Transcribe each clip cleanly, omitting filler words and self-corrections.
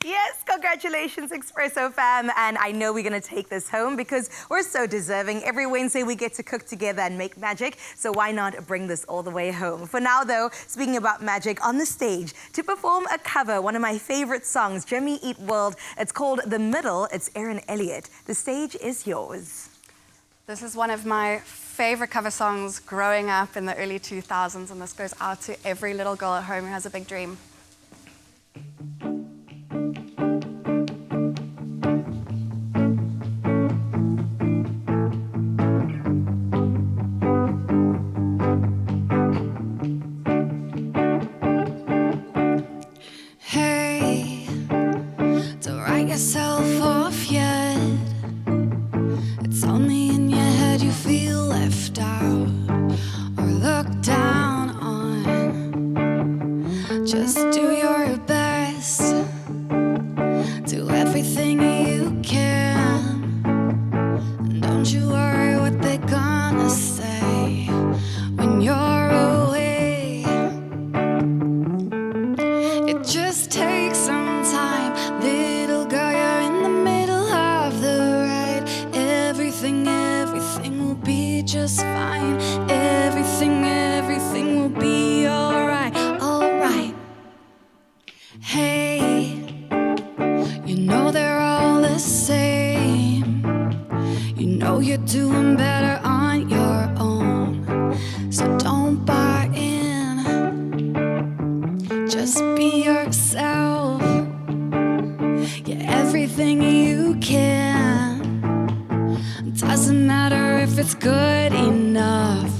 Yes, congratulations, Expresso fam. And I know we're going to take this home because we're so deserving. Every Wednesday we get to cook together and make magic. So why not bring this all the way home? For now, though, speaking about magic, on the stage to perform a cover, one of my favorite songs, Jimmy Eat World. It's called The Middle. It's Aaron Elliott. The stage is yours. This is one of my favorite cover songs growing up in the early 2000s, and this goes out to every little girl at home who has a big dream. Hey, don't write yourself off yet. It's only in your head you feel left out or looked down on. Just do your best, do everything you can, and don't you worry what they're gonna say when you're away. It just takes some time, little girl, you're in the middle of the ride. Everything will be just fine. Everything will be alright, alright. Hey, you know they're all the same. You know you're doing better on your own, so don't buy in. Just be yourself. Yeah, everything you can. Doesn't matter if it's good enough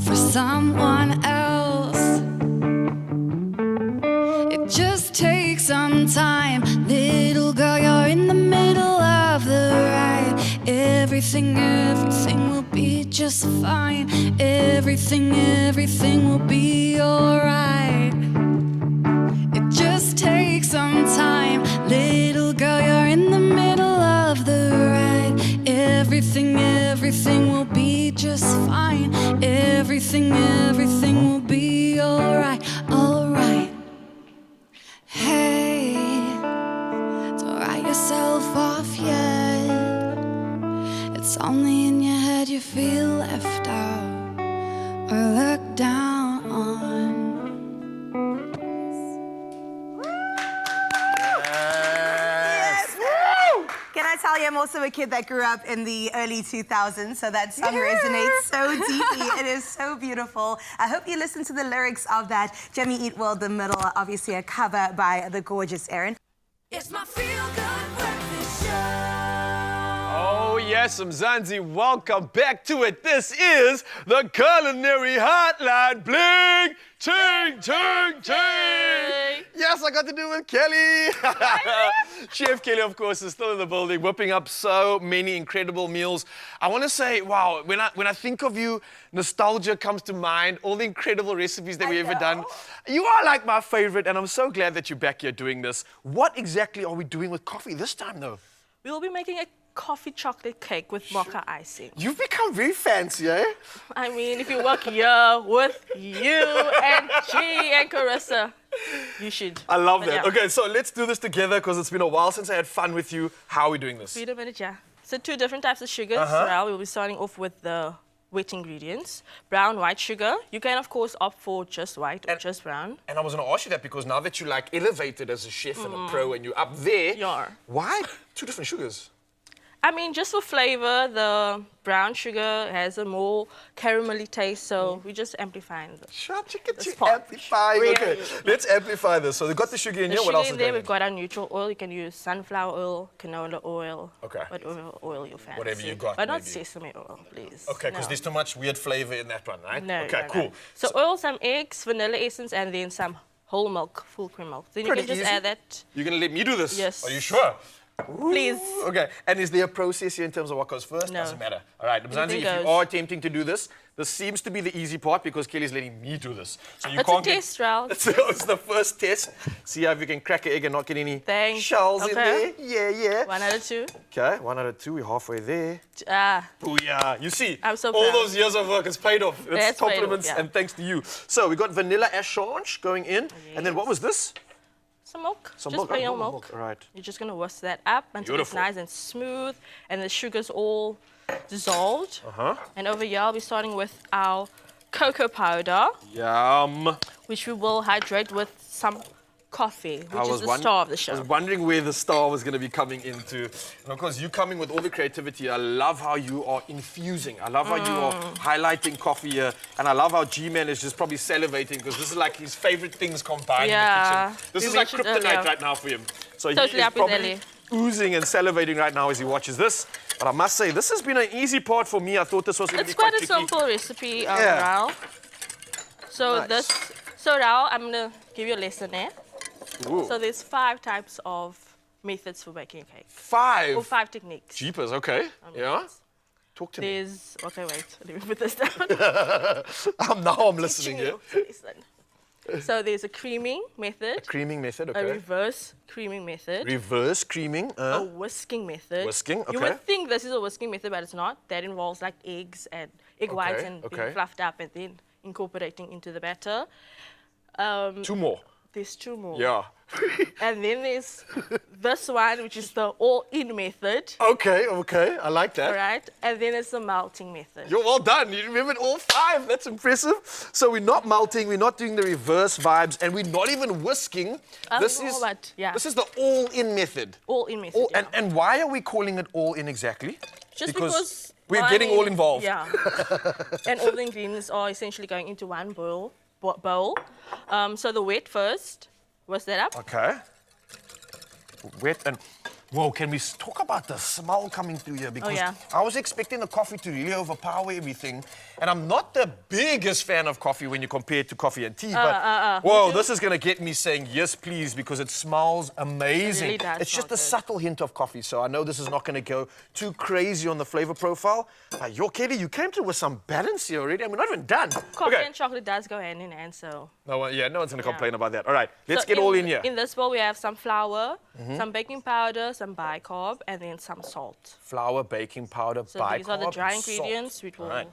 for someone else. It just takes some time, little girl, you're in the middle of the ride. Everything will be just fine. Everything will be alright. It just takes some time, little girl, you're in the middle of the ride. Everything will be just fine. Everything will be alright, alright. Hey, don't write yourself off yet. It's only in your head you feel left out or looked down on. Can I tell you, I'm also a kid that grew up in the early 2000s, so that song resonates so deeply. It is so beautiful. I hope you listen to the lyrics of that. Jimmy Eat World, The Middle, obviously a cover by the gorgeous Aaron. It's my feel-good breakfast show. Oh yes, Mzansi, welcome back to it. This is the Culinary Hotline. Bling, ching, ching, ching. Yes, I got to do it with Kelly. Chef Kelly, of course, is still in the building, whipping up so many incredible meals. I want to say, wow, when I think of you, nostalgia comes to mind, all the incredible recipes that we've ever done. You are like my favorite, and I'm so glad that you're back here doing this. What exactly are we doing with coffee this time, though? We will be making a coffee chocolate cake with mocha icing. You've become very fancy, eh? I mean, if you work here with you and G and Carissa, you should. I love that. Yeah. Okay, so let's do this together because it's been a while since I had fun with you. How are we doing this? Wait a minute, yeah. So 2 different types of sugars. Well, we'll be starting off with the wet ingredients. Brown, white sugar. You can, of course, opt for just white or just brown. And I was going to ask you that because now that you're like elevated as a chef and a pro and you're up there, why 2 different sugars? I mean, just for flavor, the brown sugar has a more caramelly taste, so we're just amplifying the Shut, you get to amplifying. Really? Okay, let's amplify this. So we've got the sugar in here. What else is in there? there, we've got our neutral oil. You can use sunflower oil, canola oil, whatever oil you fancy. Whatever you got, but not maybe. Sesame oil, please. Okay, because there's too much weird flavor in that one, right? No. Okay, cool. So oil, some eggs, vanilla essence, and then some whole milk, full cream milk. Then you can just add that. You're going to let me do this? Yes. Are you sure? Please. Okay, and is there a process here in terms of what goes first? No. Doesn't matter. All right, Mzansi, if you are attempting to do this, this seems to be the easy part because Kelly's letting me do this. So you it's can't a test, Ralph. It's the first test. See how if you can crack an egg and not get any shells in there. Yeah. 1 out of 2. Okay, 1 out of 2. We're halfway there. Booyah. You see, I'm so all proud. those years of work has paid off. It's compliments paid off, and thanks to you. So we got vanilla ashange going in. Yes. And then what was this? some milk. Some just milk, plain oh, old milk. all right. You're just gonna whisk that up until Beautiful. it's nice and smooth, and the sugar's all dissolved. And over here, I'll be starting with our cocoa powder, Yum. which we will hydrate with some coffee, which is the star of the show. I was wondering where the star was going to be coming into. And of course, you coming with all the creativity. I love how you are infusing. I love how you are highlighting coffee here. And I love how G-Man is just probably salivating because this is like his favorite things combined in the kitchen. This is like kryptonite right now for him. So Totally he is up with probably Ellie. oozing and salivating right now as he watches this. But I must say, this has been an easy part for me. I thought this was going to be It's quite quite a tricky. simple recipe, Raul. So Nice. so Raul, I'm gonna give you a lesson there. Ooh. So there's 5 types of methods for baking a cake. 5. Or 5 techniques. Jeepers, okay. Yeah. Talk to me. There's, okay, wait, let me put this down. Now I'm listening here. So there's a creaming method, Creaming method, a okay. reverse creaming method, Reverse creaming. a whisking method. Whisking, You okay. would think this is a whisking method, but it's not. That involves like eggs and egg whites and being fluffed up and then incorporating into the batter. 2 more. There's 2 more. Yeah. And then there's this one, which is the all-in method. Okay, okay. I like that. All right. And then it's the melting method. You're well done. You remembered all 5. That's impressive. So we're not melting, we're not doing the reverse vibes, and we're not even whisking. This no, is but, yeah. this is the all-in method. All-in method. All, yeah. and why are we calling it all-in exactly? Just because we're well, getting I mean, all involved. Yeah. And all the ingredients are essentially going into one bowl. So the wet first. Whisk that up. Okay. Wet and... Whoa, can we talk about the smell coming through here? Because yeah. I was expecting the coffee to really overpower everything. And I'm not the biggest fan of coffee when you compare it to coffee and tea. But, whoa, this is going to get me saying yes, please, because it smells amazing. It really does It's just smell a good. subtle hint of coffee. So I know this is not going to go too crazy on the flavor profile. Kelly, you came through with some balance here already. And we're not even done. Coffee and chocolate does go hand in hand, so... No one's going to complain about that. All right, let's So get all in here. In this bowl, we have some flour, some baking powder, some bicarb, and then some salt. Flour, baking powder, So bicarb, these are the dry and salt. ingredients, which will, Right.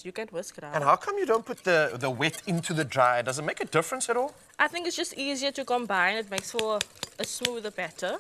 you can whisk it out. And how come you don't put the wet into the dry? Does it make a difference at all? I think it's just easier to combine. It makes for a smoother batter.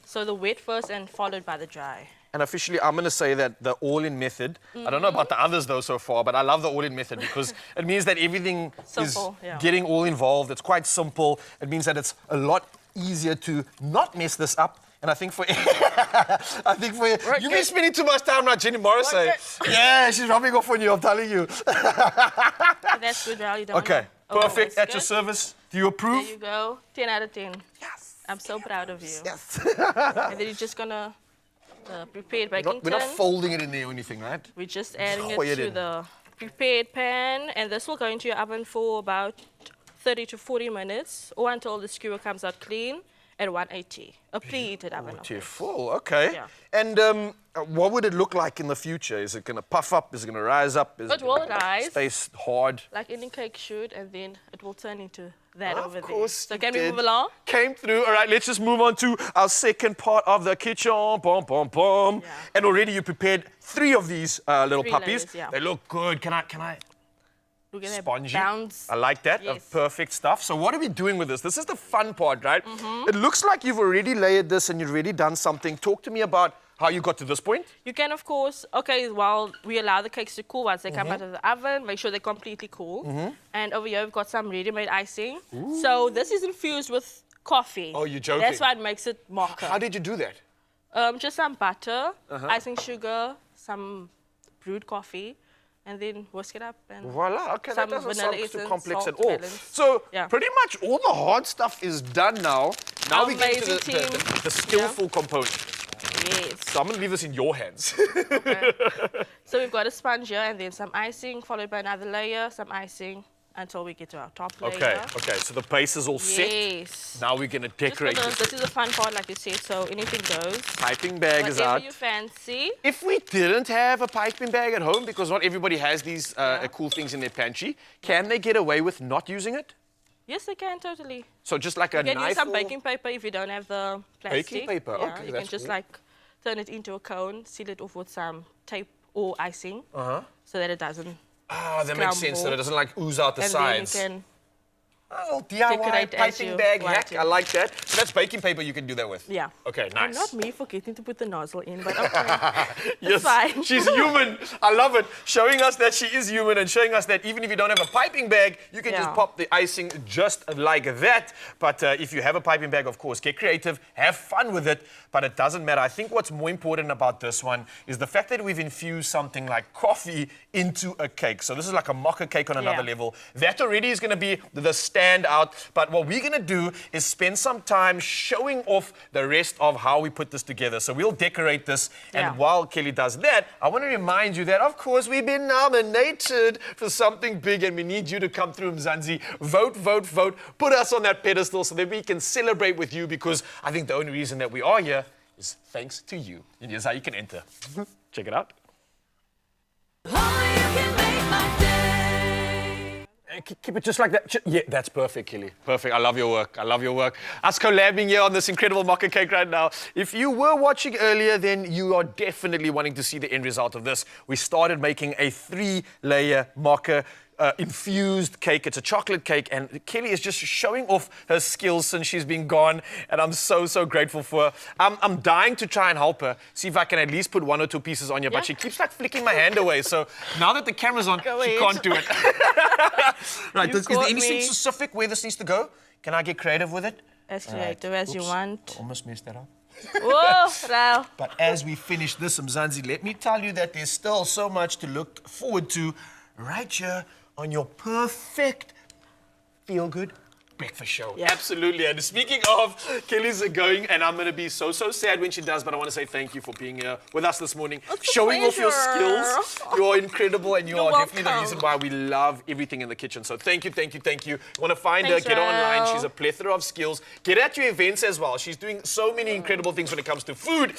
So the wet first and followed by the dry. And officially, I'm going to say that the all-in method, I don't know about the others though so far, but I love the all-in method because it means that everything Simple, is yeah. getting all involved. It's quite simple. It means that it's a lot easier to not mess this up. And I think for you've been spending too much time now, Jenny Morrissey. Yeah, she's rubbing off on you, I'm telling you. That's good, Val. You don't Okay, wanna perfect. overwhisk At your it. service. Do you approve? There you go. 10 out of 10. Yes. I'm so proud of you. Yes. And then you're just gonna prepare baking We're not tin. folding it in there or anything, right? We're just adding throw it it to in. the prepared pan, and this will go into your oven for about 30 to 40 minutes, or until the skewer comes out clean at 180. A preheated oven. of course. Full, okay. Yeah. And what would it look like in the future? Is it going to puff up? Is it going to rise up? Is It will gonna rise. Stay hard? Like any cake should, and then it will turn into that Of over there. course So it can we did. move along? Came through. All right, let's just move on to our second part of the kitchen. Boom, boom, boom. Yeah. And already you prepared 3 of these little 3 puppies. layers, yeah. They look good. Can I? Look at that Spongy. bounce. I like that. Yes. Perfect stuff. So what are we doing with this? This is the fun part, right? Mm-hmm. It looks like you've already layered this and you've already done something. Talk to me about how you got to this point. You can, of course, while we allow the cakes to cool, once they come Mm-hmm. out of the oven, make sure they're completely cool. And over here, we've got some ready-made icing. So this is infused with coffee. Oh, you're joking. That's why it makes it mocha. How did you do that? Just some butter, icing sugar, some brewed coffee, and then whisk it up. And Voila, okay, that some doesn't vanilla sound too essence, complex salt, at all. balance. So Yeah. pretty much all the hard stuff is done now. Now we get to Amazing team. the skillful component. Yes. So I'm gonna leave this in your hands. So we've got a sponge here, and then some icing, followed by another layer, some icing, until we get to our top layer. Okay, so the base is all set. Yes. Now we're gonna Just for decorate those, it. this is the fun part, like you said, so anything goes. Piping bag is Whatever out. you fancy. If we didn't have a piping bag at home, because not everybody has these cool things in their pantry, can they get away with not using it? Yes, they can, totally. So just like a You can knife use some or- baking paper if you don't have the plastic. Baking paper, Yeah, okay, you that's can just cool. like turn it into a cone, seal it off with some tape or icing, so that it doesn't. Ah, that makes sense, that it doesn't like ooze out the And sides. then you can Oh, DIY Decorate as piping you bag want hack. to. I like that. So that's baking paper you can do that with. Yeah. Okay, And nice. not me forgetting to put the nozzle in, but okay. Yes, fine. she's human. I love it. Showing us that she is human and showing us that even if you don't have a piping bag, you can just Yeah. pop the icing just like that. But if you have a piping bag, of course, get creative, have fun with it, but it doesn't matter. I think what's more important about this one is the fact that we've infused something like coffee into a cake. So this is like a mocha cake on another Yeah. level. That already is going to be the standout. But what we're going to do is spend some time showing off the rest of how we put this together. So we'll decorate this. And Yeah. while Kelly does that, I want to remind you that, of course, we've been nominated for something big and we need you to come through, Mzansi. Vote, vote, vote. Put us on that pedestal so that we can celebrate with you, because I think the only reason that we are here is thanks to you. And here's how you can enter. Check it out. Keep it just like that. Yeah, that's perfect, Kelly. Perfect. I love your work. I love your work. Us collabing here on this incredible mocha cake right now. If you were watching earlier, then you are definitely wanting to see the end result of this. We started making a 3-layer mocha infused cake. It's a chocolate cake, and Kelly is just showing off her skills since she's been gone, and I'm so, so grateful for her. I'm dying to try and help her, see if I can at least put 1 or 2 pieces on here, but she keeps like flicking my hand away, so now that the camera's on, Go she ahead. can't do it. Right, You is there caught anything me. specific where this needs to go? Can I get creative with it? As creative as you Oops, want. Almost messed that up. Whoa, Rao. But as we finish this, Mzansi, let me tell you that there's still so much to look forward to right here on your perfect feel-good breakfast show. Yeah. Absolutely. And speaking of, Kelly's going, and I'm going to be so, so sad when she does, but I want to say thank you for being here with us this morning, It's a showing off your pleasure. skills. You're incredible, and you You're are definitely the welcome. reason why we love everything in the kitchen. So thank you, thank you, thank you. Want to find Thanks, her, get her online. Rao. She's a plethora of skills. Get at your events as well. She's doing so many incredible things when it comes to food